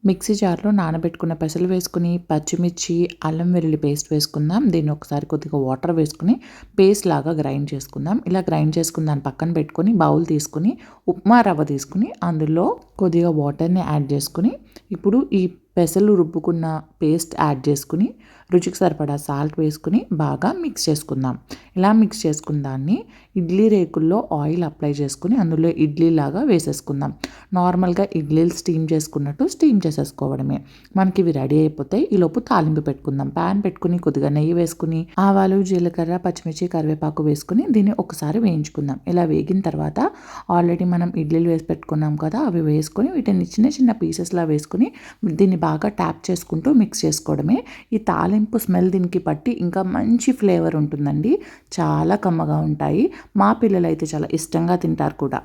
Mixie జార్లో నానబెట్టుకున్న పెసలు వేసుకుని పచ్చిమిర్చి అల్లం వెల్లుల్లి పేస్ట్ వేసుకుందాం. దీన్ని ఒకసారి కొద్దిగా వాటర్ వేసుకుని పేస్ట్ లాగా గ్రైండ్ చేసుకుందాం. ఇలా గ్రైండ్ చేసుకుని దాన్ని పక్కన పెట్టుకొని బౌల్ తీసుకుని ఉప్మా రవ్వ తీసుకుని అందులో కొద్దిగా వాటర్ని యాడ్ చేసుకుని ఇప్పుడు ఈ పెసలు రుబ్బుకున్న పేస్ట్ యాడ్ చేసుకుని రుచికి సరిపడా సాల్ట్ వేసుకుని బాగా మిక్స్ చేసుకుందాం. ఇలా మిక్స్ చేసుకున్న దాన్ని ఇడ్లీ రేకుల్లో ఆయిల్ అప్లై చేసుకుని అందులో ఇడ్లీ లాగా వేసేసుకుందాం. నార్మల్గా ఇడ్లీలు స్టీమ్ చేసుకున్నట్టు స్టీమ్ చేసేసుకోవడమే. మనకి ఇవి రెడీ అయిపోతాయి. ఈలోపు తాలింపు పెట్టుకుందాం. ప్యాన్ పెట్టుకుని కొద్దిగా నెయ్యి వేసుకుని ఆవాలు జీలకర్ర పచ్చిమిర్చి కరివేపాకు వేసుకుని దీన్ని ఒకసారి వేయించుకుందాం. ఇలా వేగిన తర్వాత ఆల్రెడీ మనం ఇడ్లీలు వేసి పెట్టుకున్నాం కదా, అవి వేసుకొని వీటిని చిన్న చిన్న పీసెస్లా వేసుకుని దీన్ని బాగా ట్యాప్ చేసుకుంటూ మిక్స్ చేసుకోవడమే. ఈ తాలింపు స్మెల్ దీనికి పట్టి ఇంకా మంచి ఫ్లేవర్ ఉంటుందండి. చాలా కమ్మగా ఉంటాయి. మా పిల్లలు అయితే చాలా ఇష్టంగా తింటారు కూడా.